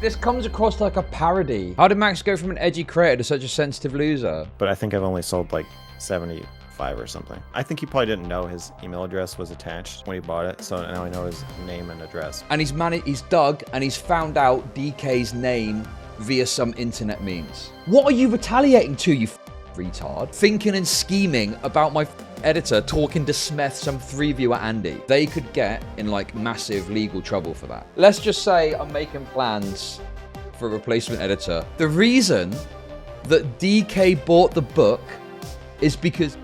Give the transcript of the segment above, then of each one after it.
This comes across like a parody. How did Max go from an edgy creator to such a sensitive loser? But I think I've only sold like 75 or something. I think he probably didn't know his email address was attached when he bought it, so now I know his name and address. And he's dug and he's found out DK's name via some internet means. What are you retaliating to, you retard? Thinking and scheming about my editor talking to Smith, some 3-viewer Andy. They could get in like massive legal trouble for that. Let's just say I'm making plans for a replacement editor. The reason that DK bought the book is because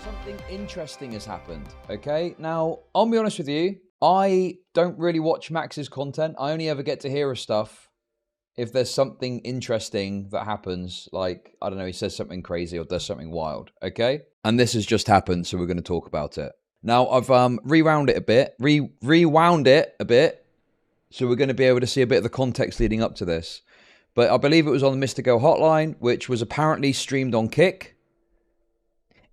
something interesting has happened, okay? Now, I'll be honest with you, I don't really watch Max's content. I only ever get to hear of stuff if there's something interesting that happens, like, I don't know, he says something crazy or does something wild, okay? And this has just happened, so we're going to talk about it. Now, I've rewound it a bit, so we're going to be able to see a bit of the context leading up to this. But I believe it was on the MrGirl hotline, which was apparently streamed on Kick.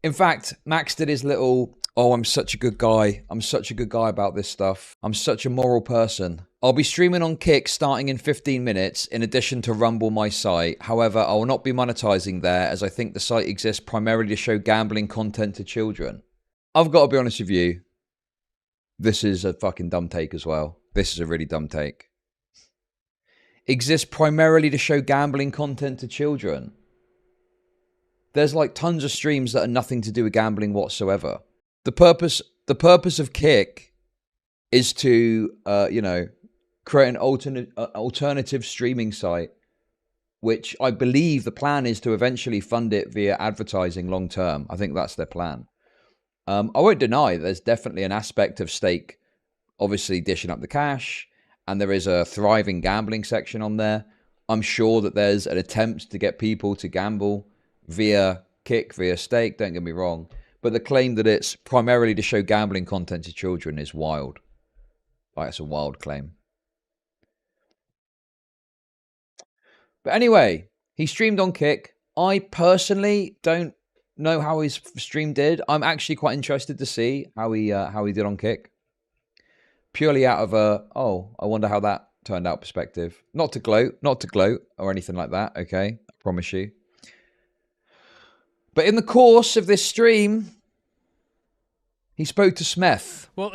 In fact, Max did his little, oh, I'm such a good guy. I'm such a good guy about this stuff. I'm such a moral person. I'll be streaming on Kick starting in 15 minutes, in addition to Rumble, my site. However, I will not be monetizing there, as I think the site exists primarily to show gambling content to children. I've got to be honest with you. This is a fucking dumb take as well. This is a really dumb take. Exists primarily to show gambling content to children. There's like tons of streams that are nothing to do with gambling whatsoever. The purpose of Kick is to, you know, create an alternative streaming site, which I believe the plan is to eventually fund it via advertising long term. I think that's their plan. I won't deny there's definitely an aspect of stake, obviously dishing up the cash, and there is a thriving gambling section on there. I'm sure that there's an attempt to get people to gamble via Kick, via stake, don't get me wrong. But the claim that it's primarily to show gambling content to children is wild. Like, it's a wild claim. But anyway, he streamed on Kick. I personally don't know how his stream did. I'm actually quite interested to see how he did on Kick. Purely out of a, oh, I wonder how that turned out perspective. Not to gloat or anything like that, okay? I promise you. But in the course of this stream, he spoke to Smith. Well,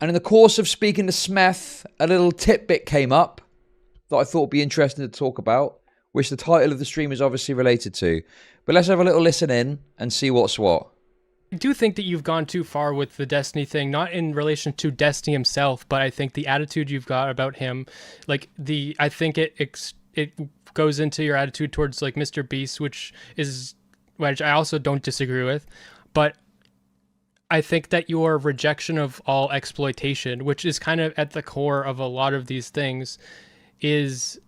and in the course of speaking to Smith, a little tidbit came up that I thought would be interesting to talk about, which the title of the stream is obviously related to. But let's have a little listen in and see what's what. I do think that you've gone too far with the Destiny thing, not in relation to Destiny himself, but I think the attitude you've got about him, like I think it goes into your attitude towards like Mr. Beast, which I also don't disagree with, but I think that your rejection of all exploitation, which is kind of at the core of a lot of these things, is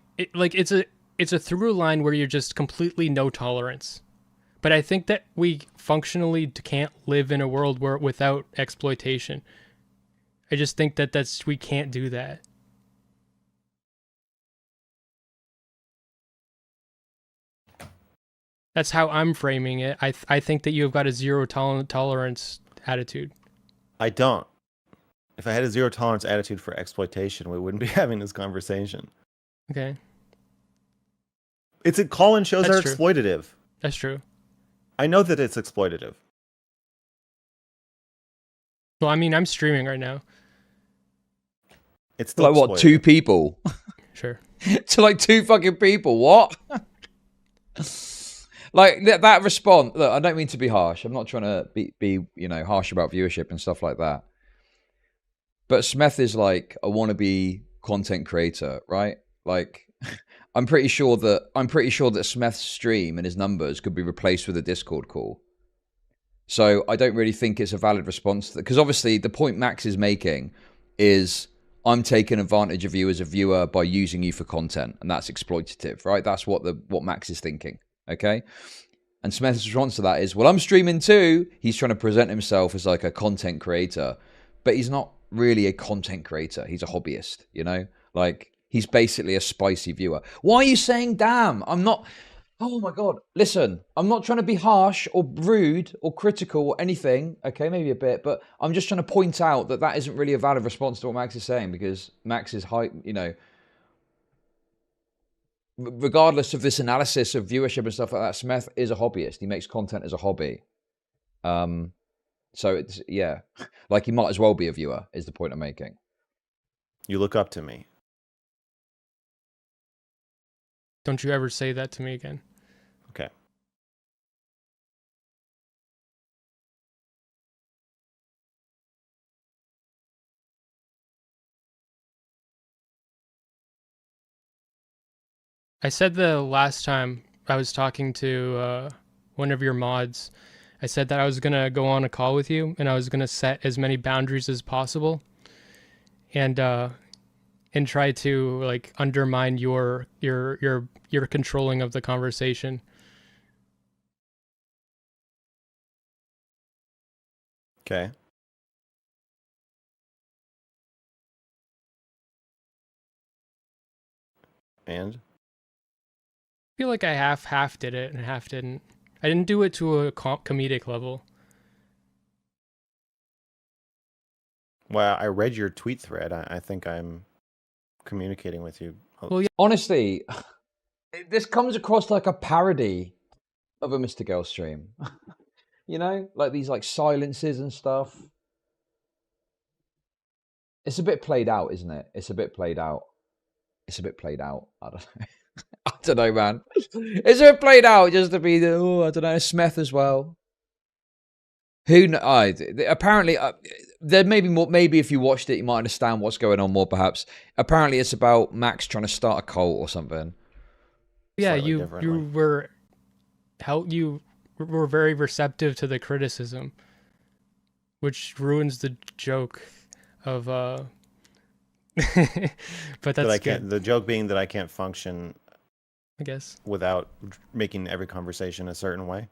it's a through line where you're just completely no tolerance. But I think that we functionally can't live in a world without exploitation. I just think that we can't do that. That's how I'm framing it. I think that you have got a zero tolerance attitude. I don't. If I had a zero tolerance attitude for exploitation, we wouldn't be having this conversation. Okay. Call-in shows That's are true. exploitative. That's true. I know that it's exploitative. Well, I mean, I'm streaming right now. It's still like what, 2 people? Sure. To like 2 fucking people. What? Like that response. Look, I don't mean to be harsh. I'm not trying to be harsh about viewership and stuff like that. But Smith is like a wannabe content creator, right? Like, I'm pretty sure that Smith's stream and his numbers could be replaced with a Discord call. So I don't really think it's a valid response to that, because obviously the point Max is making is I'm taking advantage of you as a viewer by using you for content, and that's exploitative, right? That's what Max is thinking, okay? And Smith's response to that is, well, I'm streaming too. He's trying to present himself as like a content creator, but he's not really a content creator. He's a hobbyist, you know? Like, he's basically a spicy viewer. Why are you saying damn? I'm not... Oh my god. Listen, I'm not trying to be harsh or rude or critical or anything. Okay, maybe a bit, but I'm just trying to point out that that isn't really a valid response to what Max is saying, because Max is high, you know, regardless of this analysis of viewership and stuff like that, Smith is a hobbyist. He makes content as a hobby. So it's, yeah, like he might as well be a viewer, is the point I'm making. You look up to me. Don't you ever say that to me again. Okay. I said the last time I was talking to one of your mods, I said that I was going to go on a call with you and I was going to set as many boundaries as possible and try to like undermine your controlling of the conversation. Okay. And? I feel like I half did it and half didn't. I didn't do it to a comedic level. Well, I read your tweet thread. I think I'm communicating with you. Well, yeah. Honestly, this comes across like a parody of a MrGirl stream. You know, like these like silences and stuff. It's a bit played out, isn't it? It's a bit played out. It's a bit played out. I don't know. I don't know, man. It's a bit played out just to be the, oh, I don't know, Smith as well. Who knows? Apparently, there may be more. Maybe if you watched it, you might understand what's going on more. Perhaps. Apparently, it's about Max trying to start a cult or something. Yeah, Slightly you differently. were very receptive to the criticism, which ruins the joke of but that's good. The joke being that I can't function, I guess. without making every conversation a certain way.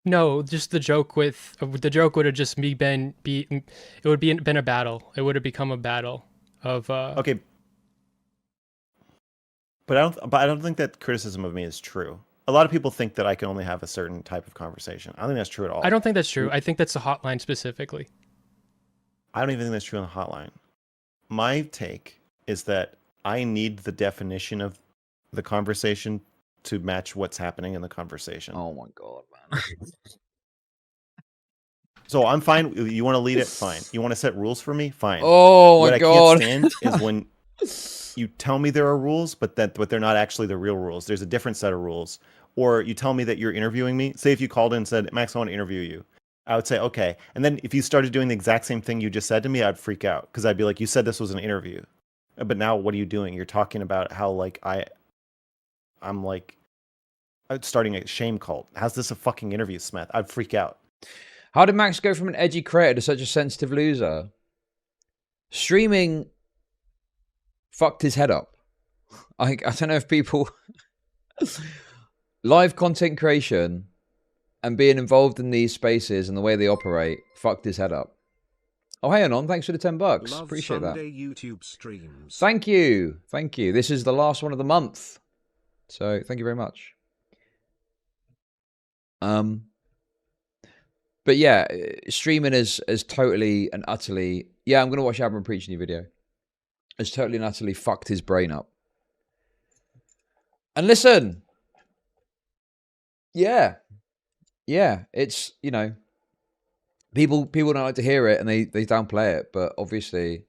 No, just the joke would have just been a battle. It would have become a battle of Okay. But I don't think that criticism of me is true. A lot of people think that I can only have a certain type of conversation. I don't think that's true at all. I don't think that's true. I think that's the hotline specifically. I don't even think that's true on the hotline. My take is that I need the definition of the conversation to match what's happening in the conversation. Oh my god, man. So I'm fine. You want to lead it? Fine. You want to set rules for me? Fine. Oh my what god. I can't stand is when you tell me there are rules, but they're not actually the real rules. There's a different set of rules. Or you tell me that you're interviewing me. Say if you called in and said, Max, I want to interview you. I would say, okay. And then if you started doing the exact same thing you just said to me, I'd freak out. Because I'd be like, you said this was an interview. But now what are you doing? You're talking about how like I'm like starting a shame cult. How's this a fucking interview, Smith? I'd freak out. How did Max go from an edgy creator to such a sensitive loser? Streaming fucked his head up. I don't know if people... Live content creation and being involved in these spaces and the way they operate fucked his head up. Oh, hey, Anon, thanks for the $10. Love Appreciate Sunday that. YouTube streams. Thank you. Thank you. This is the last one of the month. So, thank you very much. But yeah, streaming is totally and utterly... Yeah, I'm going to watch Abram preach a new video. It's totally and utterly fucked his brain up. And listen... Yeah, it's, you know, people don't like to hear it and they downplay it, but obviously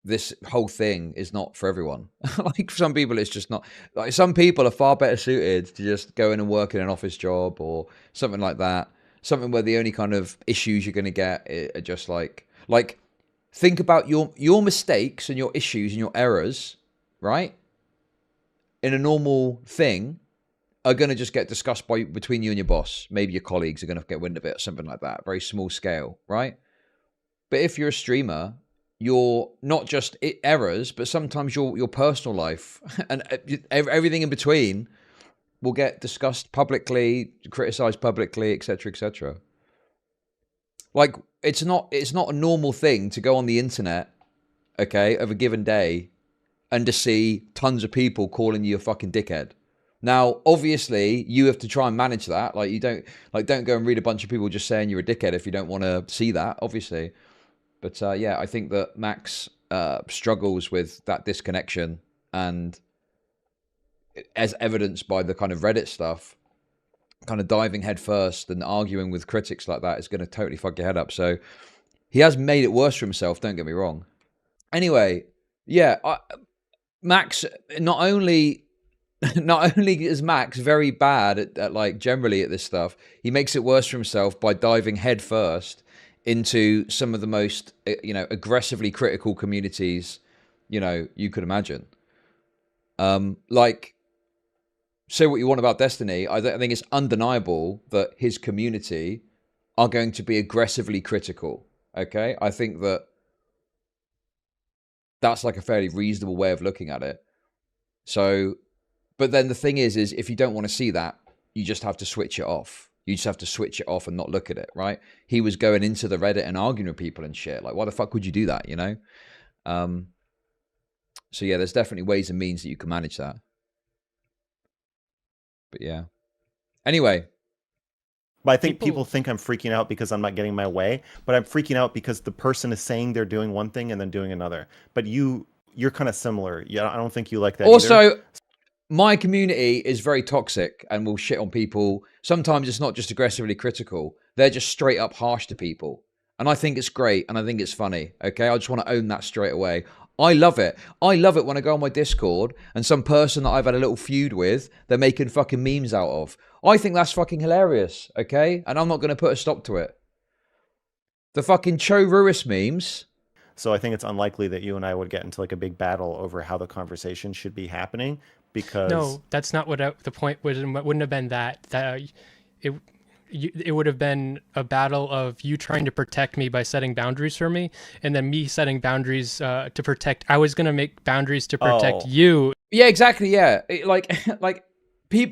this whole thing is not for everyone. Like for some people, it's just not. Like some people are far better suited to just go in and work in an office job or something like that. Something where the only kind of issues you're going to get are just like think about your mistakes and your issues and your errors, right? In a normal thing. Are going to just get discussed between you and your boss. Maybe your colleagues are going to get wind of it or something like that. Very small scale, right? But if you're a streamer, you're not just errors, but sometimes your personal life and everything in between will get discussed publicly, criticized publicly, etc., etc. Like it's not a normal thing to go on the internet, okay, of a given day, and to see tons of people calling you a fucking dickhead. Now, obviously, you have to try and manage that. Like, you don't go and read a bunch of people just saying you're a dickhead if you don't want to see that, obviously. But yeah, I think that Max struggles with that disconnection, and as evidenced by the kind of Reddit stuff, kind of diving headfirst and arguing with critics like that is going to totally fuck your head up. So he has made it worse for himself, don't get me wrong. Anyway, yeah, Max, not only is Max very bad at like generally at this stuff, he makes it worse for himself by diving headfirst into some of the most, aggressively critical communities, you could imagine. Like, say what you want about Destiny, I think it's undeniable that his community are going to be aggressively critical. Okay, I think that's like a fairly reasonable way of looking at it. So, but then the thing is if you don't want to see that, you just have to switch it off. You just have to switch it off and not look at it, right? He was going into the Reddit and arguing with people and shit. Like, why the fuck would you do that, So yeah, there's definitely ways and means that you can manage that. But yeah. Anyway. But I think people think I'm freaking out because I'm not getting my way, but I'm freaking out because the person is saying they're doing one thing and then doing another. But you're kind of similar. Yeah, I don't think you like that also, either. My community is very toxic and will shit on people. Sometimes it's not just aggressively critical. They're just straight up harsh to people. And I think it's great and I think it's funny. Okay, I just want to own that straight away. I love it. I love it when I go on my Discord and some person that I've had a little feud with, they're making fucking memes out of. I think that's fucking hilarious, okay? And I'm not going to put a stop to it. The fucking Cho Ruis memes. So I think it's unlikely that you and I would get into like a big battle over how the conversation should be happening because... No, that's not what the point wouldn't have been that it would have been a battle of you trying to protect me by setting boundaries for me, and then me setting boundaries to protect. I was going to make boundaries to protect you. Yeah, exactly. Yeah,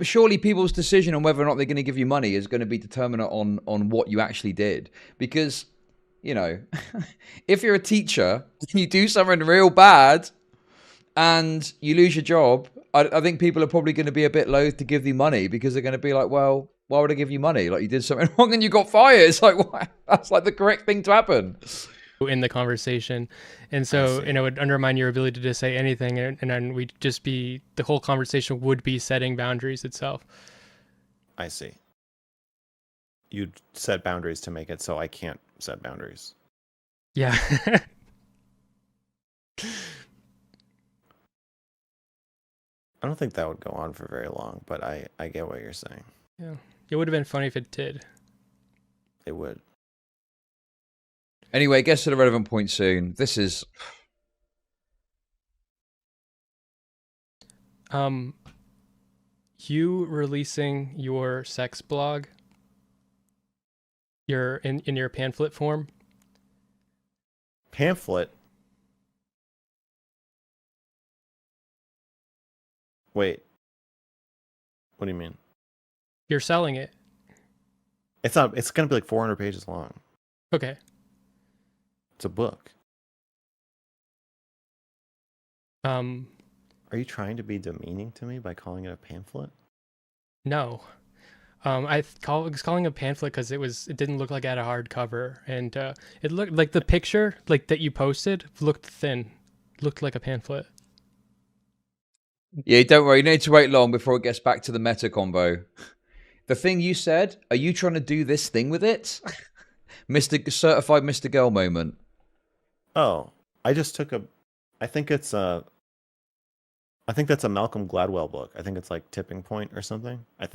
surely people's decision on whether or not they're going to give you money is going to be determinant on what you actually did. Because, if you're a teacher and you do something real bad and you lose your job, I think people are probably going to be a bit loath to give you money because they're going to be like, well, why would I give you money? Like, you did something wrong and you got fired. It's like, why? That's like the correct thing to happen in the conversation. And so, it would undermine your ability to say anything. And then we'd just be, the whole conversation would be setting boundaries itself. I see. You'd set boundaries to make it so I can't set boundaries. Yeah. I don't think that would go on for very long, but I get what you're saying. Yeah. It would have been funny if it did. It would. Anyway, it gets to the relevant point soon. This is... You releasing your sex blog, in your pamphlet form. Pamphlet? Wait. What do you mean? You're selling it. It's not. It's gonna be like 400 pages long. Okay. It's a book. Are you trying to be demeaning to me by calling it a pamphlet? No. I was calling it a pamphlet because it didn't look like it had a hard cover, and it looked like the picture like that you posted looked thin, looked like a pamphlet. Yeah, don't worry. You need to wait long before it gets back to the meta combo. The thing you said, are you trying to do this thing with it? Certified MrGirl moment. Oh, I just took I think that's a Malcolm Gladwell book. I think it's like Tipping Point or something. I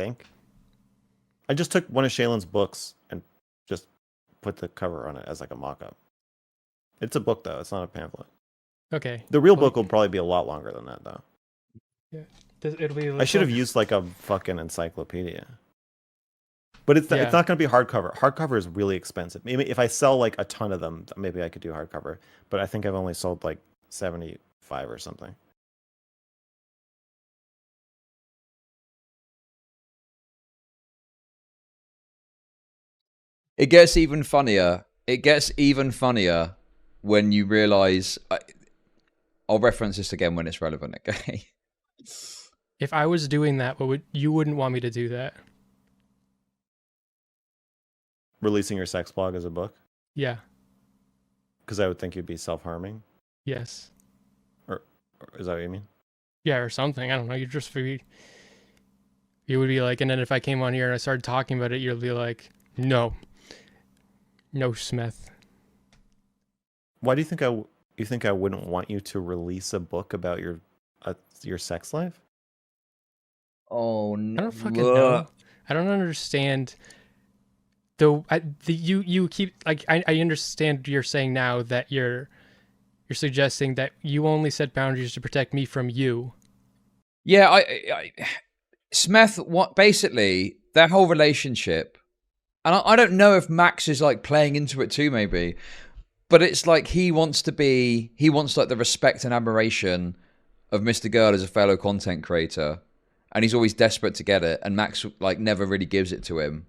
just took one of Shaylin's books and just put the cover on it as like a mock-up. It's a book though. It's not a pamphlet. Okay. The real book will probably be a lot longer than that though. Yeah. It'll be. I should have used like a fucking encyclopedia. But it's not going to be hardcover. Hardcover is really expensive. Maybe if I sell like a ton of them, maybe I could do hardcover. But I think I've only sold like 75 or something. It gets even funnier. When you realize... I'll reference this again when it's relevant, okay? If I was doing that, you wouldn't want me to do that? Releasing your sex blog as a book? Yeah. Because I would think you'd be self-harming. Yes. Or is that what you mean? Yeah, or something. I don't know. You would be like, and then if I came on here and I started talking about it, you'd be like, no, Smith. Why do you think I wouldn't want you to release a book about your sex life? Oh I no! don't fucking know. I don't understand. Though you keep like I understand you're saying now that you're suggesting that you only set boundaries to protect me from you. Yeah, Smith. What basically their whole relationship, and I don't know if Max is like playing into it too, maybe, but it's like he wants like the respect and admiration of MrGirl as a fellow content creator, and he's always desperate to get it, and Max like never really gives it to him.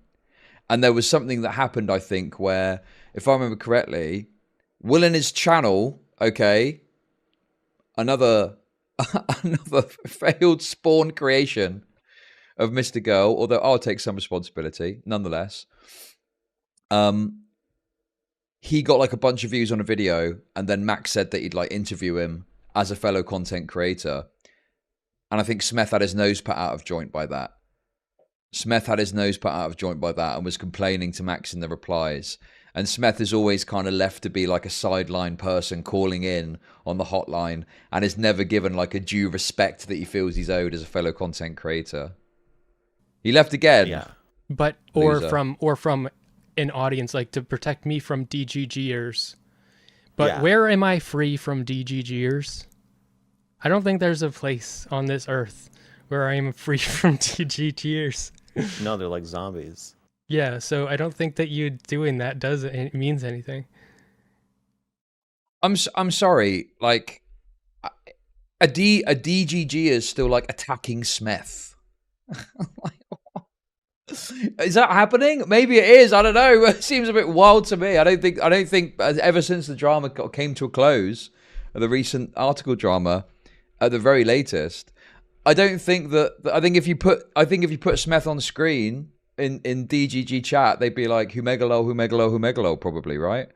And there was something that happened, I think, where, if I remember correctly, Will in his channel, okay, another failed spawn creation of MrGirl, although I'll take some responsibility, nonetheless. He got like a bunch of views on a video, and then Max said that he'd like interview him as a fellow content creator. And I think Smith had his nose put out of joint by that. Smith had his nose put out of joint by that and was complaining to Max in the replies. And Smith is always kind of left to be like a sideline person calling in on the hotline and is never given like a due respect that he feels he's owed as a fellow content creator. He left again. Yeah. But or from an audience, like to protect me from DGGers. But where am I free from DGGers? I don't think there's a place on this earth where I am free from DGGers. No, they're like zombies. Yeah, so I don't think that you doing that means anything. I'm sorry, like a DGG is still like attacking Smith. Is that happening? Maybe it is. I don't know. It seems a bit wild to me. I don't think ever since the drama came to a close, the recent article drama, at the very latest, I don't think that. I think if you put Smith on screen in DGG chat, they'd be like Humegalo, probably, right?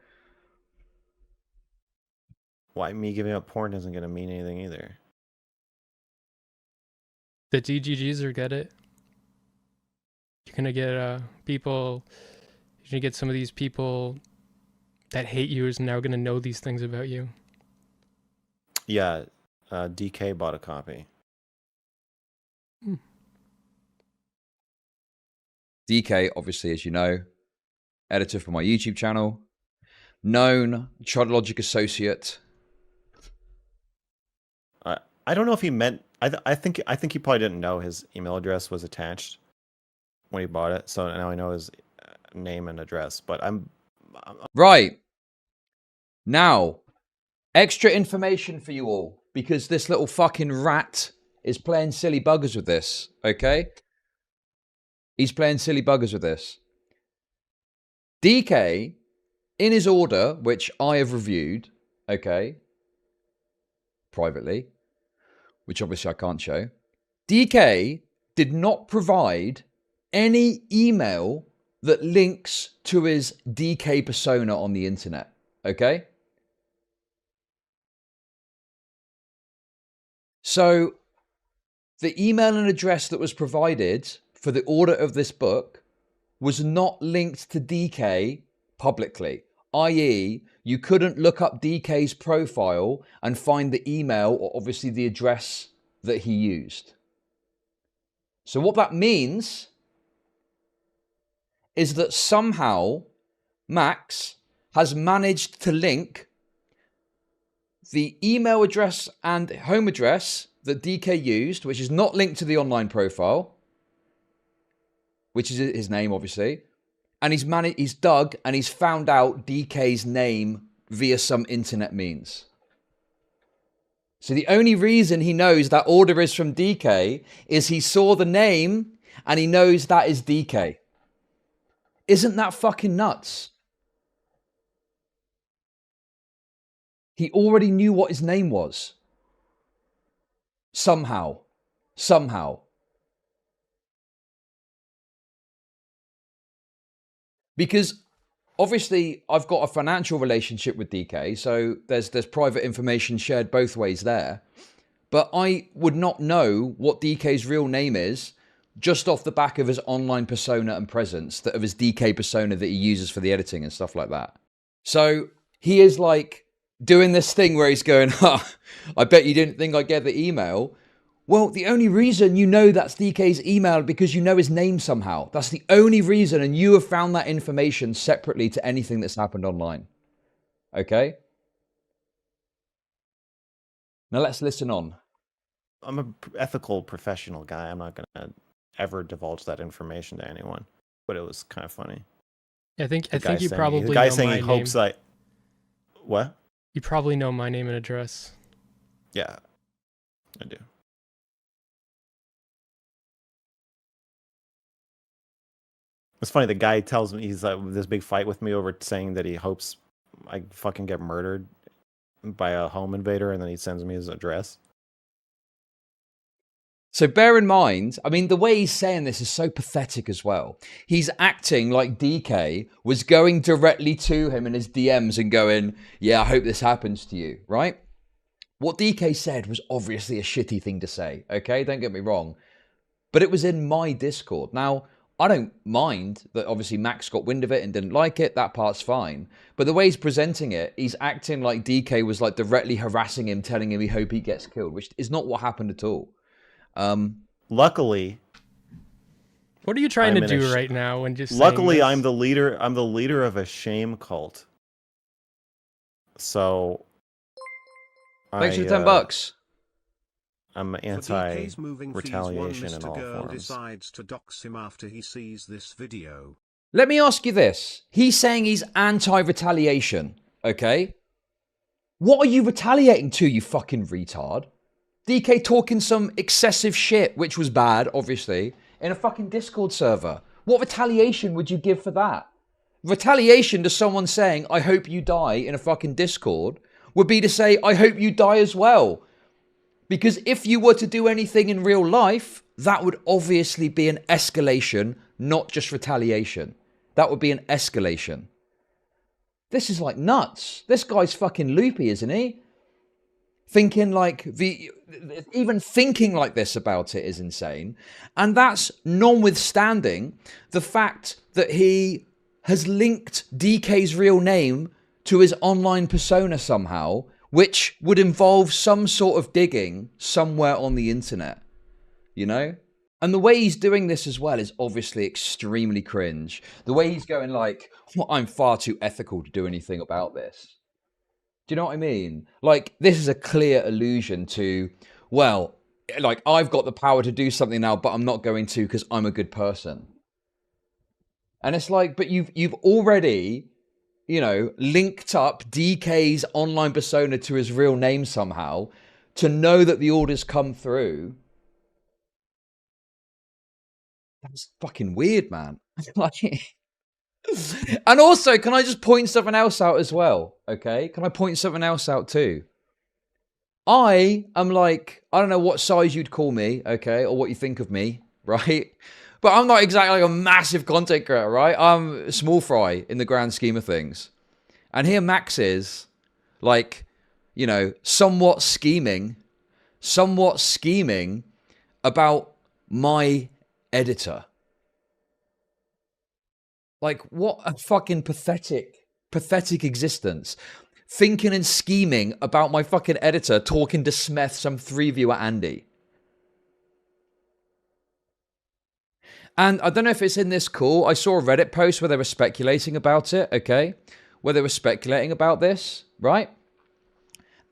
Why me giving up porn isn't gonna mean anything either. The DGGs are get it. You're gonna get people. You're gonna get some of these people that hate you is now gonna know these things about you. Yeah, DK bought a copy. DK, obviously, as you know, editor for my YouTube channel, known Chud Logic associate. I don't know if he meant. I think he probably didn't know his email address was attached when he bought it. So now I know his name and address. But I'm right now. Extra information for you all, because this little fucking rat is playing silly buggers with this, okay? He's playing silly buggers with this. DK, in his order, which I have reviewed, okay, privately, which obviously I can't show, DK did not provide any email that links to his DK persona on the internet, okay? So the email and address that was provided for the order of this book was not linked to DK publicly, i.e., you couldn't look up DK's profile and find the email or obviously the address that he used. So what that means is that somehow Max has managed to link the email address and home address that DK used, which is not linked to the online profile, which is his name, obviously, and he's dug and he's found out DK's name via some internet means. So the only reason he knows that order is from DK is he saw the name and he knows that is DK. Isn't that fucking nuts? He already knew what his name was. Somehow. somehow. Because obviously I've got a financial relationship with DK, so there's private information shared both ways there. But I would not know what DK's real name is just off the back of his online persona and presence, that of his DK persona that he uses for the editing and stuff like that. So he is like doing this thing where he's going, I bet you didn't think I'd get the email. Well, the only reason you know that's DK's email because you know his name somehow. That's the only reason, and you have found that information separately to anything that's happened online. Okay? Now let's listen on. I'm a ethical professional guy. I'm not going to ever divulge that information to anyone. But it was kind of funny. I think you the probably guy know saying my he name. hopes I... What? You probably know my name and address. Yeah, I do. It's funny, the guy tells me he's like this big fight with me over saying that he hopes I fucking get murdered by a home invader, and then he sends me his address. So bear in mind, I mean, the way he's saying this is so pathetic as well. He's acting like DK was going directly to him in his DMs and going, yeah, I hope this happens to you, right? What DK said was obviously a shitty thing to say, okay? Don't get me wrong. But it was in my Discord. Now, I don't mind that obviously Max got wind of it and didn't like it. That part's fine. But the way he's presenting it, he's acting like DK was like directly harassing him, telling him he hope he gets killed, which is not what happened at all. Luckily, what are you trying to do right now when just luckily saying I'm the leader of a shame cult. So thanks for the $10. I'm anti-retaliation in all forms. Decides to dox him after he sees this video. Let me ask you this. He's saying he's anti-retaliation, okay? What are you retaliating to, you fucking retard? DK talking some excessive shit, which was bad, obviously, in a fucking Discord server. What retaliation would you give for that? Retaliation to someone saying, I hope you die in a fucking Discord would be to say, I hope you die as well. Because if you were to do anything in real life, that would obviously be an escalation, not just retaliation. That would be an escalation. This is like nuts. This guy's fucking loopy, isn't he? Thinking like even thinking like this about it is insane. And that's notwithstanding the fact that he has linked DK's real name to his online persona somehow, which would involve some sort of digging somewhere on the internet, you know? And the way he's doing this as well is obviously extremely cringe. The way he's going like, well, I'm far too ethical to do anything about this. Do you know what I mean? Like, this is a clear allusion to, well, like, I've got the power to do something now, but I'm not going to because I'm a good person. And it's like, but you've already, you know, linked up DK's online persona to his real name somehow to know that the orders come through. That's fucking weird, man. And also, can I just point something else out as well? Okay, can I point something else out too? I am like, I don't know what size you'd call me, okay, or what you think of me, right? But I'm not exactly like a massive content creator, right? I'm small fry in the grand scheme of things. And here Max is like, you know, somewhat scheming about my editor. Like, what a fucking pathetic existence. Thinking and scheming about my fucking editor talking to Smith, some 3-viewer Andy. And I don't know if it's in this call. I saw a Reddit post where they were speculating about it, okay? Where they were speculating about this, right?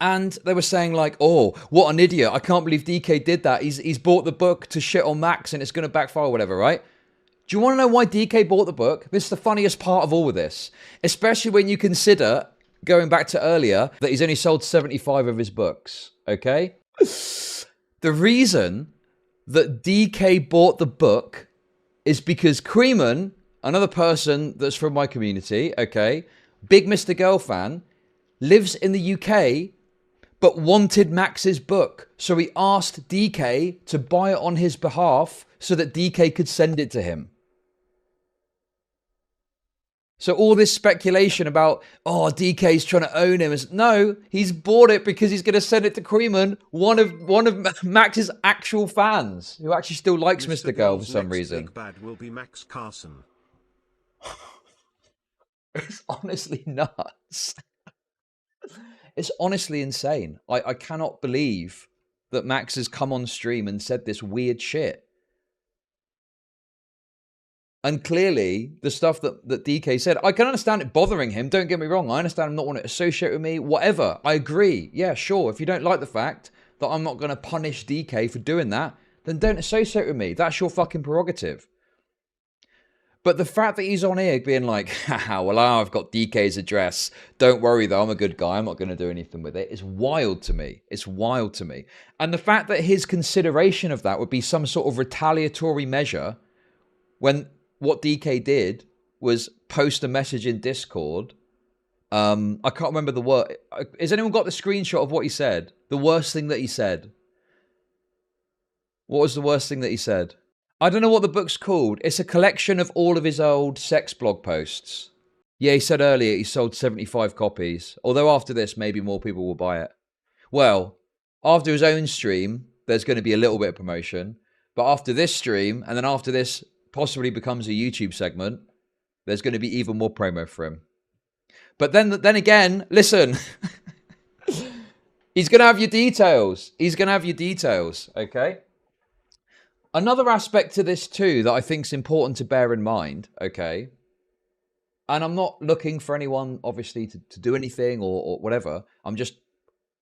And they were saying like, oh, what an idiot. I can't believe DK did that. He's bought the book to shit on Max and it's going to backfire or whatever, right? Do you want to know why DK bought the book? This is the funniest part of all of this. Especially when you consider, going back to earlier, that he's only sold 75 of his books, okay? The reason that DK bought the book is because Creeman, another person that's from my community, okay, big MrGirl fan, lives in the UK, but wanted Max's book. So he asked DK to buy it on his behalf so that DK could send it to him. So all this speculation about, oh, DK's trying to own him, is no, he's bought it because he's going to send it to Creeman, one of Max's actual fans, who actually still likes Mr. Girl for some reason. Big bad will be Max Carson. It's honestly nuts. It's honestly insane. I cannot believe that Max has come on stream and said this weird shit. And clearly, the stuff that DK said, I can understand it bothering him. Don't get me wrong. I understand him not wanting to associate with me. Whatever. I agree. Yeah, sure. If you don't like the fact that I'm not going to punish DK for doing that, then don't associate with me. That's your fucking prerogative. But the fact that he's on here being like, haha, well, I've got DK's address. Don't worry, though. I'm a good guy. I'm not going to do anything with it. Is wild to me. It's wild to me. And the fact that his consideration of that would be some sort of retaliatory measure when what DK did was post a message in Discord. I can't remember the word. Has anyone got the screenshot of what he said? The worst thing that he said. What was the worst thing that he said? I don't know what the book's called. It's a collection of all of his old sex blog posts. Yeah, he said earlier he sold 75 copies. Although after this, maybe more people will buy it. Well, after his own stream, there's going to be a little bit of promotion. But after this stream, and then after this possibly becomes a YouTube segment, there's going to be even more promo for him. But then again, listen, he's going to have your details. He's going to have your details, okay? Another aspect to this too that I think is important to bear in mind, okay? And I'm not looking for anyone, obviously, to do anything or whatever. I'm just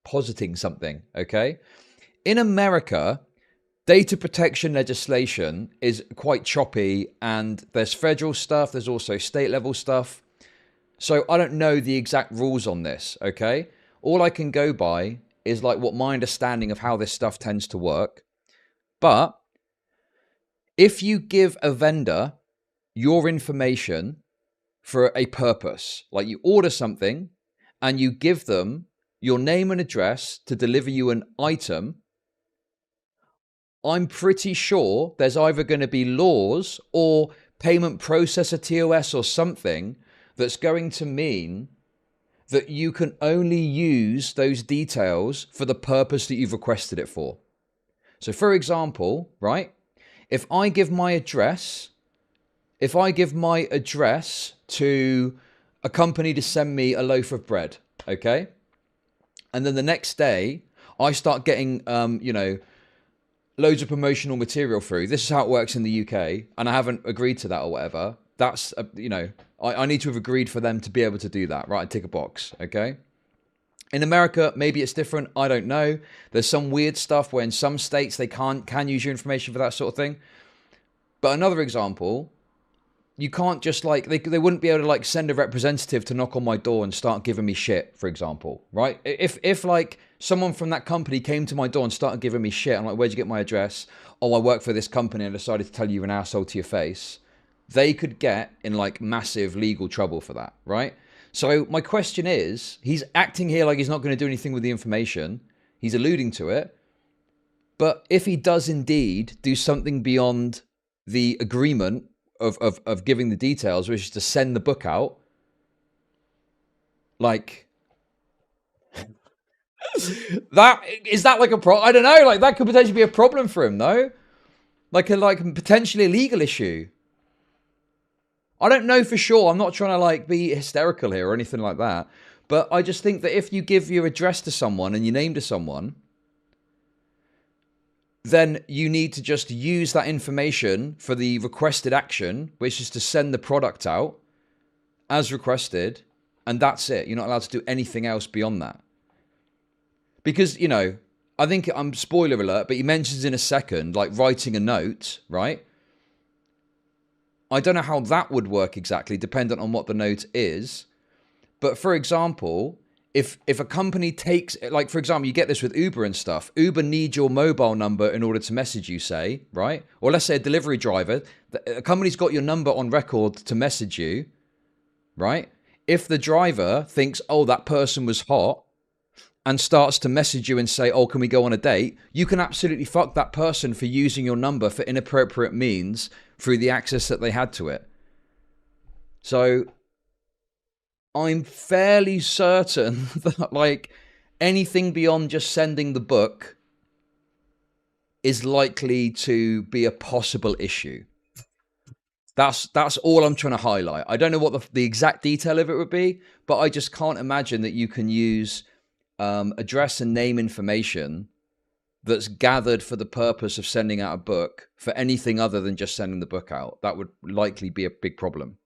positing something, okay? In America, data protection legislation is quite choppy, and there's federal stuff, there's also state level stuff. So I don't know the exact rules on this, okay? All I can go by is like what my understanding of how this stuff tends to work. But if you give a vendor your information for a purpose, like you order something and you give them your name and address to deliver you an item, I'm pretty sure there's either going to be laws or payment processor TOS or something that's going to mean that you can only use those details for the purpose that you've requested it for. So for example, right, if I give my address to a company to send me a loaf of bread, okay? And then the next day I start getting, loads of promotional material through. This is how it works in the UK, and I haven't agreed to that or whatever. That's, I need to have agreed for them to be able to do that, right? I tick a box, okay? In America, maybe it's different. I don't know. There's some weird stuff where in some states they can use your information for that sort of thing. But another example, you can't just like, they wouldn't be able to like send a representative to knock on my door and start giving me shit, for example, right? If like someone from that company came to my door and started giving me shit, I'm like, where'd you get my address? Oh, I work for this company and decided to tell you an asshole to your face. They could get in like massive legal trouble for that, right? So my question is, he's acting here like he's not going to do anything with the information. He's alluding to it. But if he does indeed do something beyond the agreement of giving the details, which is to send the book out, like, is that like a problem? I don't know. Like that could potentially be a problem for him, though. Like potentially a legal issue. I don't know for sure. I'm not trying to like be hysterical here or anything like that. But I just think that if you give your address to someone and your name to someone, then you need to just use that information for the requested action, which is to send the product out as requested. And that's it. You're not allowed to do anything else beyond that. Because, I think I'm spoiler alert, but he mentions in a second, like writing a note, right? I don't know how that would work exactly, dependent on what the note is. But for example, if a company takes, like for example, you get this with Uber and stuff. Uber needs your mobile number in order to message you, say, right? Or let's say a delivery driver, a company's got your number on record to message you, right? If the driver thinks, oh, that person was hot, and starts to message you and say, oh, can we go on a date? You can absolutely fuck that person for using your number for inappropriate means through the access that they had to it. So I'm fairly certain that like anything beyond just sending the book is likely to be a possible issue. That's all I'm trying to highlight. I don't know what the exact detail of it would be, but I just can't imagine that you can use address and name information that's gathered for the purpose of sending out a book for anything other than just sending the book out. That would likely be a big problem.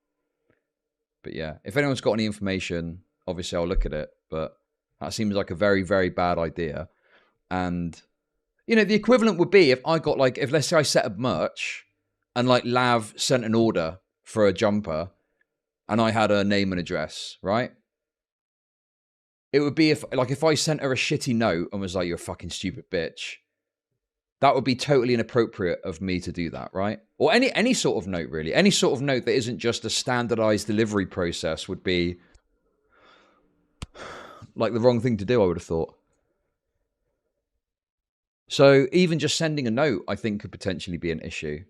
But yeah, if anyone's got any information, obviously I'll look at it, but that seems like a very, very bad idea. And, you know, the equivalent would be if I got like, if let's say I set up merch and like Lav sent an order for a jumper and I had her name and address, right? It would be if I sent her a shitty note and was like, you're a fucking stupid bitch. That would be totally inappropriate of me to do that, right? Or any sort of note, really. Any sort of note that isn't just a standardized delivery process would be like the wrong thing to do, I would have thought. So even just sending a note, I think, could potentially be an issue.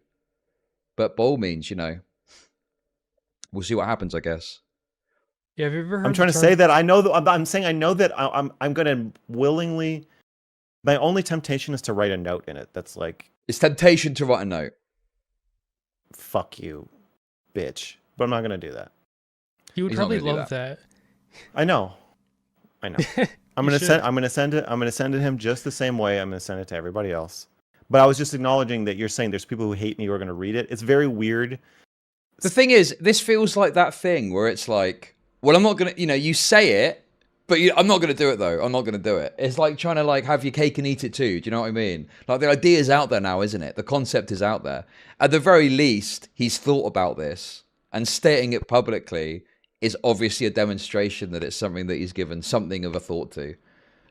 But by all means, you know, we'll see what happens, I guess. Yeah, have you ever heard I'm trying to say that I know that I'm saying I know that I'm going to willingly. My only temptation is to write a note in it. That's like, it's temptation to write a note. Fuck you, bitch. But I'm not going to do that. He would He's not probably gonna do love that. I know. I'm going to send it to him just the same way I'm going to send it to everybody else. But I was just acknowledging that you're saying there's people who hate me who are going to read it. It's very weird. The thing is, this feels like that thing where it's like, well, I'm not going to, you know, you say it, but I'm not going to do it, though. I'm not going to do it. It's like trying to like have your cake and eat it, too. Do you know what I mean? Like the idea is out there now, isn't it? The concept is out there. At the very least, he's thought about this, and stating it publicly is obviously a demonstration that it's something that he's given something of a thought to.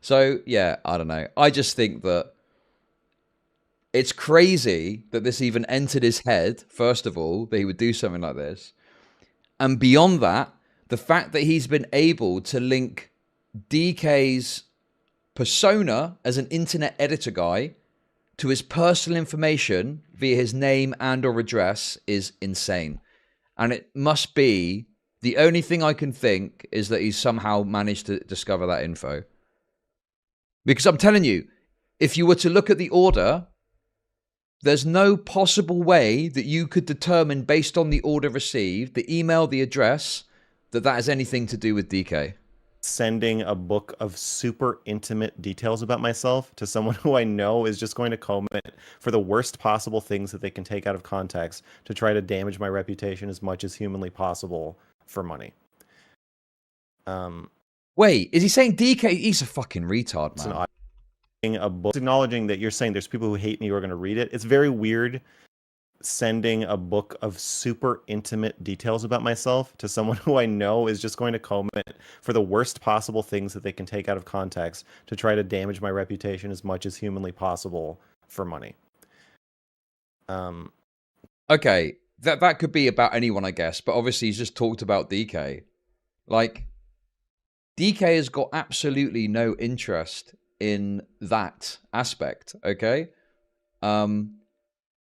So, yeah, I don't know. I just think that it's crazy that this even entered his head, first of all, that he would do something like this. And beyond that, the fact that he's been able to link DK's persona as an internet editor guy to his personal information via his name and or address is insane. And it must be, the only thing I can think is that he's somehow managed to discover that info. Because I'm telling you, if you were to look at the order, there's no possible way that you could determine based on the order received, the email, the address, that has anything to do with DK. Sending a book of super intimate details about myself to someone who I know is just going to comb it for the worst possible things that they can take out of context to try to damage my reputation as much as humanly possible for money. Wait, is he saying DK? He's a fucking retard, man. A book, acknowledging that you're saying there's people who hate me who are going to read it. It's very weird sending a book of super intimate details about myself to someone who I know is just going to comb it for the worst possible things that they can take out of context to try to damage my reputation as much as humanly possible for money. Okay, that could be about anyone, I guess, but obviously he's just talked about DK. Like, DK has got absolutely no interest in that aspect, okay?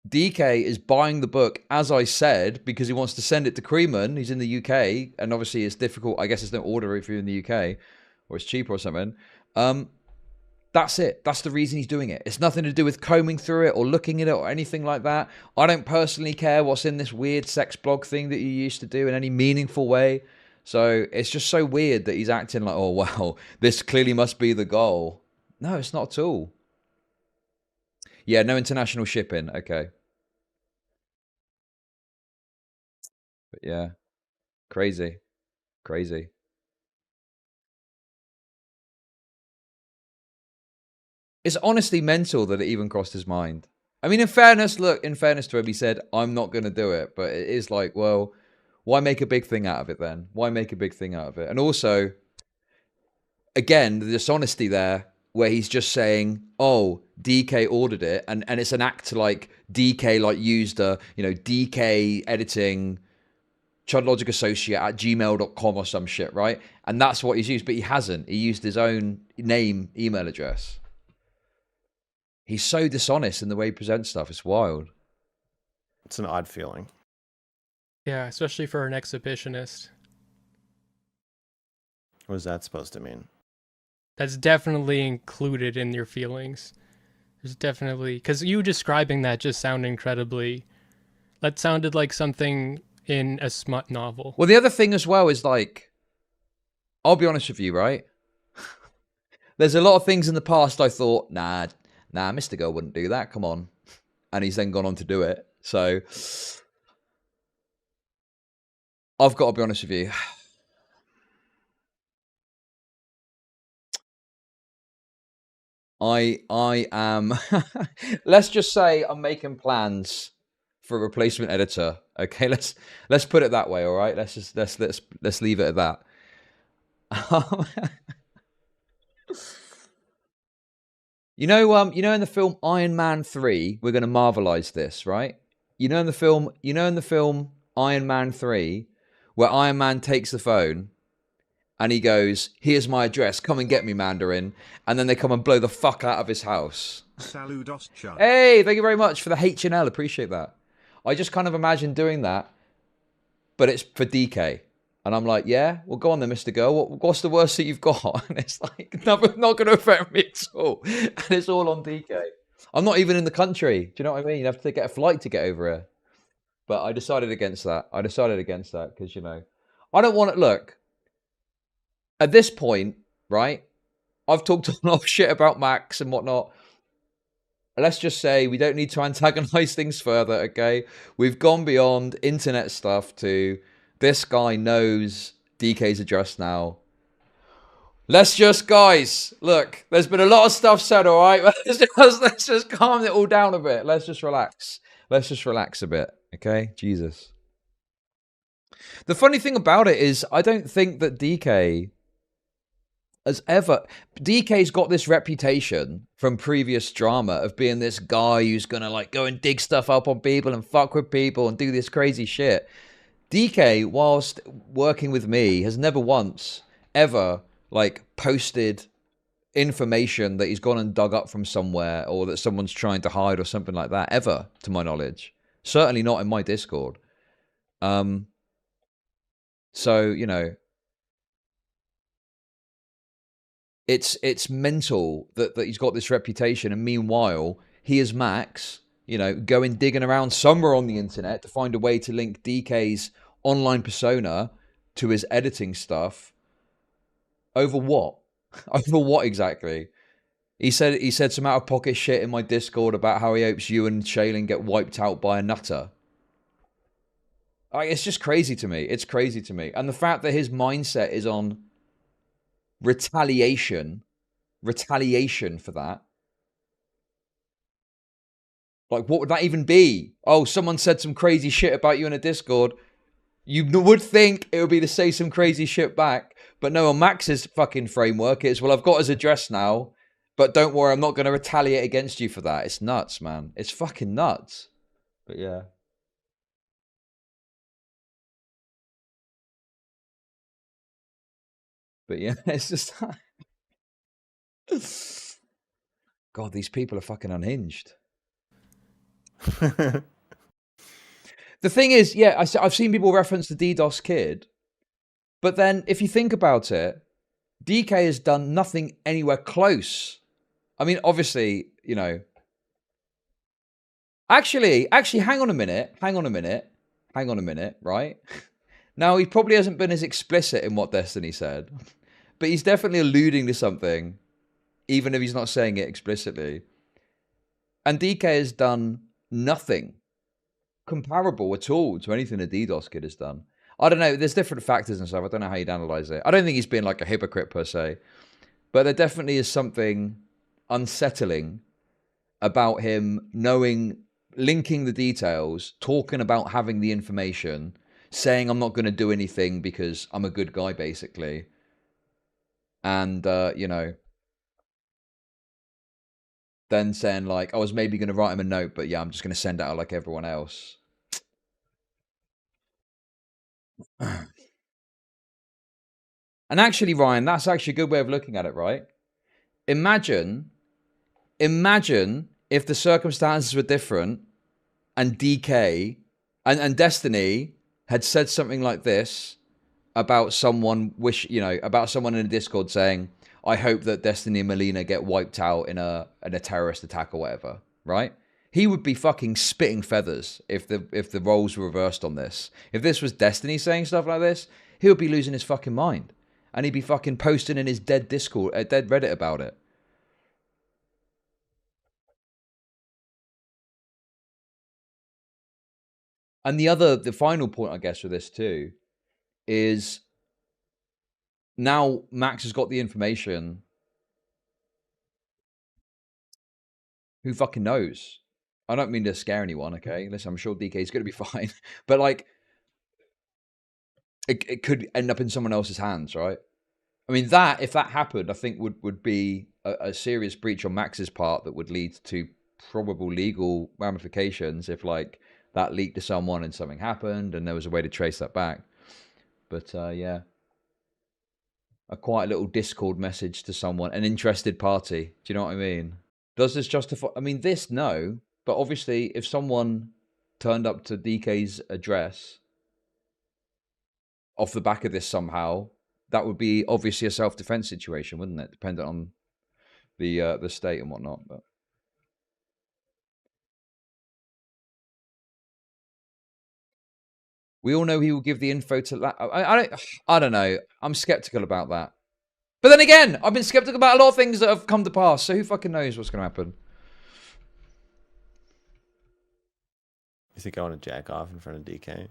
DK is buying the book, as I said, because he wants to send it to Creeman. He's in the UK, and obviously it's difficult. I guess there's no order if you're in the UK, or it's cheaper or something. That's it. That's the reason he's doing it. It's nothing to do with combing through it or looking at it or anything like that. I don't personally care what's in this weird sex blog thing that you used to do in any meaningful way. So it's just so weird that he's acting like, oh, wow, this clearly must be the goal. No, it's not at all. Yeah, no international shipping. Okay. But yeah, crazy. Crazy. It's honestly mental that it even crossed his mind. I mean, in fairness to him, he said, I'm not going to do it. But it is like, well, why make a big thing out of it then? Why make a big thing out of it? And also, again, the dishonesty there, where he's just saying, oh, DK ordered it, and it's an act to like DK like used a, DK editing chudlogicassociate@gmail.com or some shit, right? And that's what he's used, but he hasn't. He used his own name email address. He's so dishonest in the way he presents stuff. It's wild. It's an odd feeling. Yeah, especially for an exhibitionist. What is that supposed to mean? That's definitely included in your feelings. There's definitely, because you describing that just sounded incredibly, that sounded like something in a smut novel. Well, the other thing as well is like, I'll be honest with you, right? There's a lot of things in the past I thought, nah, MrGirl wouldn't do that. Come on. And he's then gone on to do it. So I've got to be honest with you. I am let's just say I'm making plans for a replacement editor. Okay, let's put it that way, all right? Let's leave it at that. You know in the film Iron Man 3, we're going to Marvelize this, right? You know in the film Iron Man 3 where Iron Man takes the phone and he goes, "Here's my address. Come and get me, Mandarin." And then they come and blow the fuck out of his house. Saludos, Chud. Hey, thank you very much for the H&L. Appreciate that. I just kind of imagine doing that, but it's for DK. And I'm like, yeah, well, go on then, MrGirl. What's the worst that you've got? And it's like, not going to affect me at all. And it's all on DK. I'm not even in the country. Do you know what I mean? You have to get a flight to get over here. But I decided against that. Because, you know, I don't want to look. At this point, right, I've talked a lot of shit about Max and whatnot. Let's just say we don't need to antagonize things further, okay? We've gone beyond internet stuff to this guy knows DK's address now. Let's just, guys, look, there's been a lot of stuff said, all right? Let's just calm it all down a bit. Let's just relax. Let's just relax a bit, okay? Jesus. The funny thing about it is I don't think that DK has ever... DK's got this reputation from previous drama of being this guy who's gonna like go and dig stuff up on people and fuck with people and do this crazy shit. DK, whilst working with me, has never once ever like posted information that he's gone and dug up from somewhere or that someone's trying to hide or something like that, ever, to my knowledge. Certainly not in my Discord. So, you know, it's mental that he's got this reputation, and meanwhile, he is Max, you know, going digging around somewhere on the internet to find a way to link DK's online persona to his editing stuff. Over what? Over what exactly? He said some out of pocket shit in my Discord about how he hopes you and Shaylin get wiped out by a nutter. It's just crazy to me. It's crazy to me. And the fact that his mindset is on retaliation for that. Like, what would that even be? Oh, someone said some crazy shit about you in a Discord. You would think it would be to say some crazy shit back. But no, on Max's fucking framework, it's, well, I've got his address now. But don't worry, I'm not going to retaliate against you for that. It's nuts, man. It's fucking nuts. But yeah. But yeah, it's just... God, these people are fucking unhinged. The thing is, yeah, I've seen people reference the DDoS kid. But then, if you think about it, DK has done nothing anywhere close. I mean, obviously, you know... Actually, hang on a minute, right? Now, he probably hasn't been as explicit in what Destiny said, but he's definitely alluding to something, even if he's not saying it explicitly. And DK has done nothing comparable at all to anything a DDoS kid has done. I don't know, there's different factors and stuff. I don't know how you'd analyze it. I don't think he's been like a hypocrite per se, but there definitely is something unsettling about him knowing, linking the details, talking about having the information, saying I'm not going to do anything because I'm a good guy, basically. And, you know, then saying like, I was maybe going to write him a note, but yeah, I'm just going to send it out like everyone else. And actually, Ryan, that's actually a good way of looking at it, right? Imagine if the circumstances were different and DK and Destiny had said something like this about someone about someone in a Discord saying, I hope that Destiny and Melina get wiped out in a terrorist attack or whatever, right? He would be fucking spitting feathers if the roles were reversed on this. If this was Destiny saying stuff like this, he would be losing his fucking mind. And he'd be fucking posting in his dead Discord, dead Reddit about it. And the final point, I guess, with this too, is now Max has got the information. Who fucking knows? I don't mean to scare anyone, okay? Listen, I'm sure DK is going to be fine. But, like, it could end up in someone else's hands, right? I mean, if that happened, I think would be a serious breach on Max's part that would lead to probable legal ramifications if, like, that leaked to someone and something happened and there was a way to trace that back. But, yeah. A quiet little Discord message to someone, an interested party. Do you know what I mean? Does this justify... I mean, this, no. But obviously, if someone turned up to DK's address off the back of this somehow, that would be obviously a self-defense situation, wouldn't it? Dependent on the state and whatnot. But we all know he will give the info to... I don't know. I'm skeptical about that. But then again, I've been skeptical about a lot of things that have come to pass. So who fucking knows what's going to happen? You think I want to jack off in front of DK?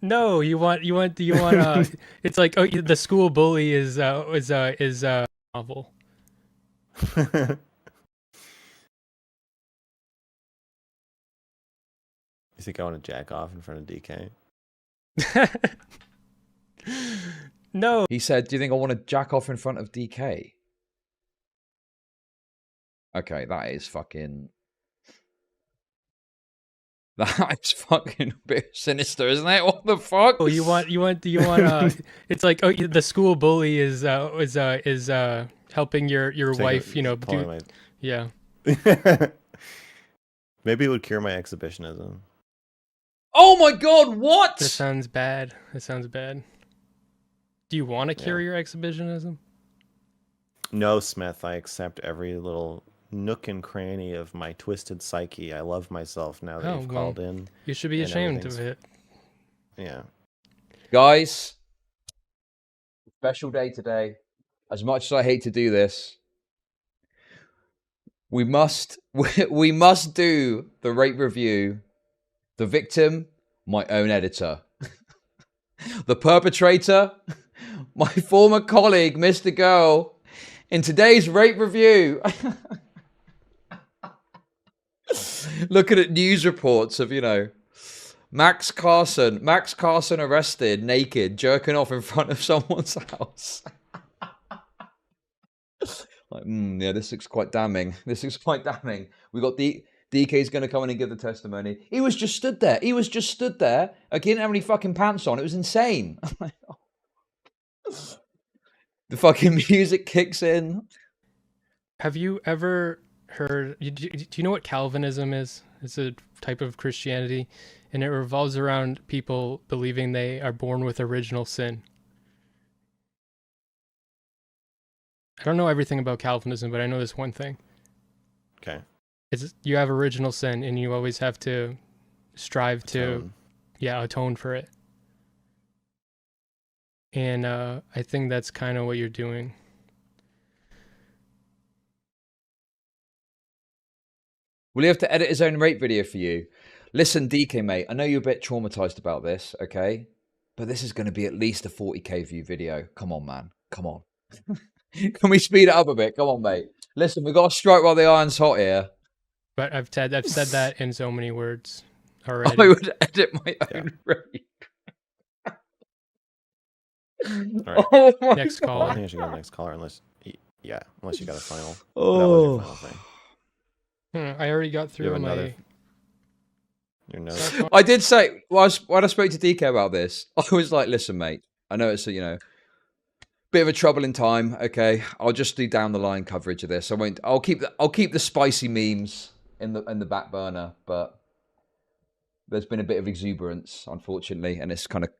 No, you want it's like, oh, the school bully is novel. You think I want to jack off in front of DK? No. He said, do you think I want to jack off in front of DK? Okay, that is fucking... That's fucking a bit sinister, isn't it? What the fuck? Oh, you want it's like, oh, the school bully is helping your wife, yeah. Maybe it would cure my exhibitionism. Oh my god, what? That sounds bad. Do you want to cure your exhibitionism? No, Smith. I accept every little nook and cranny of my twisted psyche. I love myself now that you've called in. You should be ashamed of it. Yeah. Guys, special day today. As much as I hate to do this, we must do the rate review. The victim, my own editor. The perpetrator, my former colleague, MrGirl. In today's rate review, looking at news reports of, Max Carson arrested naked, jerking off in front of someone's house. Like, yeah, this looks quite damning. We got DK's going to come in and give the testimony. He was just stood there. He didn't have any fucking pants on. It was insane. The fucking music kicks in. Have you ever heard... Do you know what Calvinism is? It's a type of Christianity, and it revolves around people believing they are born with original sin. I don't know everything about Calvinism, but I know this one thing. Okay. It's you have original sin, and you always have to strive to, atone for it. And I think that's kind of what you're doing. Will he have to edit his own rape video for you? Listen, DK, mate, I know you're a bit traumatized about this, okay? But this is going to be at least a 40k view video. Come on, man. Come on. Can we speed it up a bit? Come on, mate. Listen, we've got to strike while the iron's hot here. But I've said that in so many words already. I would edit my own rape. All right. Oh my Next God. caller. I think I should go to the next caller unless you got a final. Oh. That was your final thing. I already got through have my... another? Your nose. I did say when I spoke to DK about this, I was like, "Listen, mate, I know it's a bit of a troubling time. Okay, I'll just do down the line coverage of this. I won't. I'll keep the spicy memes in the back burner, but there's been a bit of exuberance, unfortunately, and it's kind of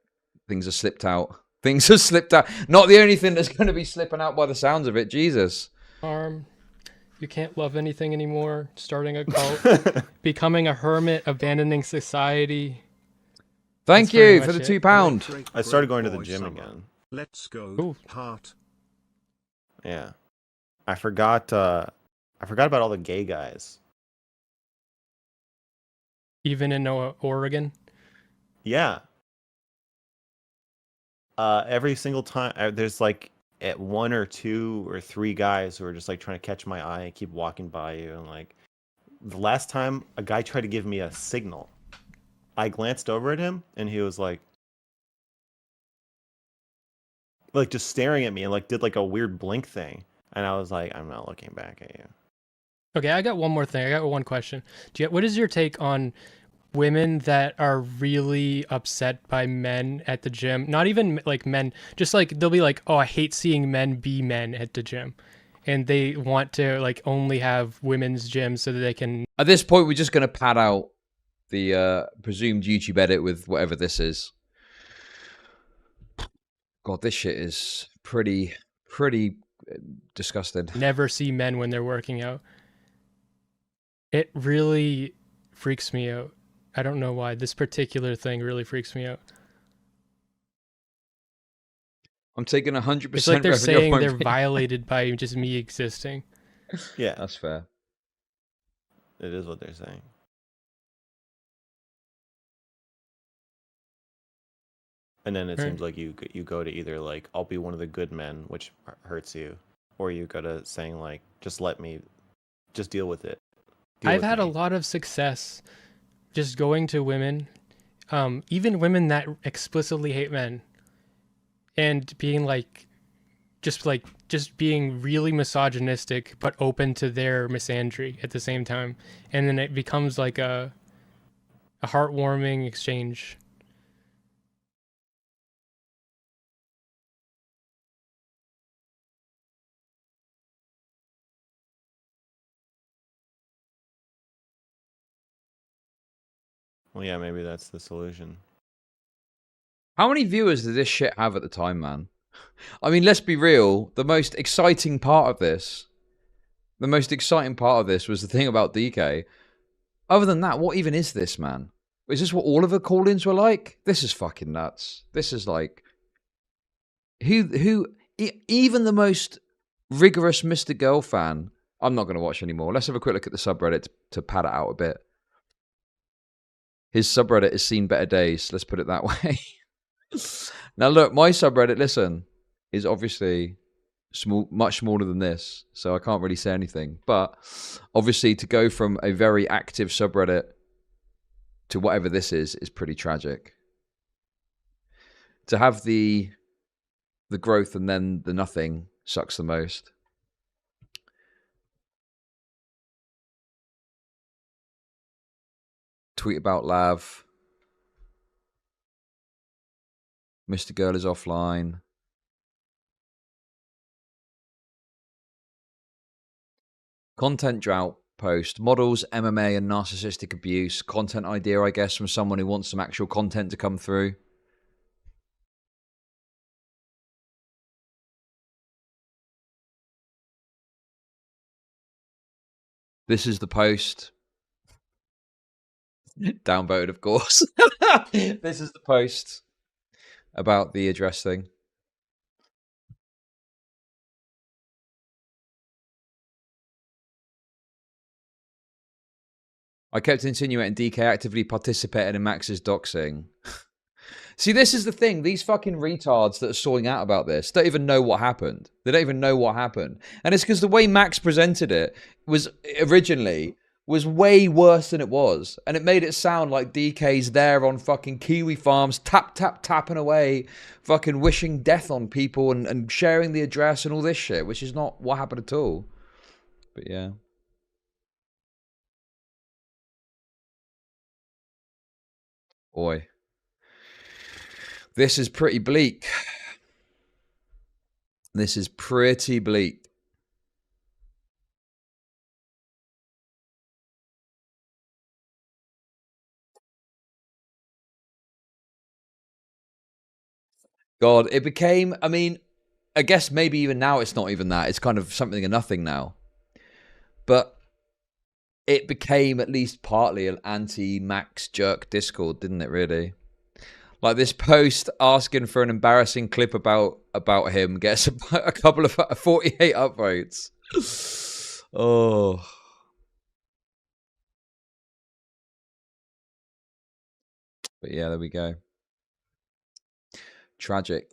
things have slipped out. Things have slipped out. Not the only thing that's going to be slipping out by the sounds of it. Jesus. You can't love anything anymore. Starting a cult, becoming a hermit, abandoning society. Thank you for the £2. I started going to the gym again. Let's go. Ooh. Heart. Yeah, I forgot about all the gay guys. Even in Oregon. Yeah. Every single time there's like at 1 or 2 or 3 guys who are just like trying to catch my eye and keep walking by you, and like the last time a guy tried to give me a signal, I glanced over at him and he was like just staring at me and like did like a weird blink thing, and I was like, I'm not looking back at you. Okay, I got one more thing. I got one question. What is your take on women that are really upset by men at the gym? Not even like men, just like they'll be like, "Oh, I hate seeing men be men at the gym," and they want to like only have women's gyms so that they can. At this point, we're just going to pad out the presumed YouTube edit with whatever this is. God, this shit is pretty disgusting. Never see men when they're working out. It really freaks me out. I don't know why. This particular thing really freaks me out. I'm taking 100%. It's like they're saying they're video. violated by just me existing. Yeah, That's fair. it is what they're saying. And then it Right. seems like you go to either like, I'll be one of the good men, which hurts you, or you go to saying like, just deal with it. I've had a lot of success just going to women, even women that explicitly hate men, and being like, just being really misogynistic but open to their misandry at the same time, and then it becomes like a heartwarming exchange. Well, yeah, maybe that's the solution. How many viewers did this shit have at the time, man? I mean, let's be real. The most exciting part of this was the thing about DK. Other than that, what even is this, man? Is this what all of the call-ins were like? This is fucking nuts. This is like... Even the most rigorous MrGirl fan... I'm not going to watch anymore. Let's have a quick look at the subreddit to pad it out a bit. His subreddit has seen better days. Let's put it that way. Now, look, my subreddit, listen, is obviously much smaller than this, so I can't really say anything. But obviously, to go from a very active subreddit to whatever this is pretty tragic. To have the growth and then the nothing sucks the most. Tweet about Lav. MrGirl is offline. Content drought post. Models, MMA, and narcissistic abuse. Content idea, I guess, from someone who wants some actual content to come through. This is the post. Downvoted, of course. This is the post about the address thing. I kept insinuating DK actively participated in Max's doxing. See, this is the thing. These fucking retards that are sorting out about this don't even know what happened. They don't even know what happened. And it's because the way Max presented it was originally was way worse than it was. And it made it sound like DK's there on fucking Kiwi farms, tapping away, fucking wishing death on people and sharing the address and all this shit, which is not what happened at all. But yeah. Boy. This is pretty bleak. This is pretty bleak. God, it became, I mean, I guess maybe even now it's not even that. It's kind of something of nothing now. But it became at least partly an anti-Max Jerk Discord, didn't it, really? Like this post asking for an embarrassing clip about him gets a couple of 48 upvotes. Oh. But yeah, there we go. Tragic.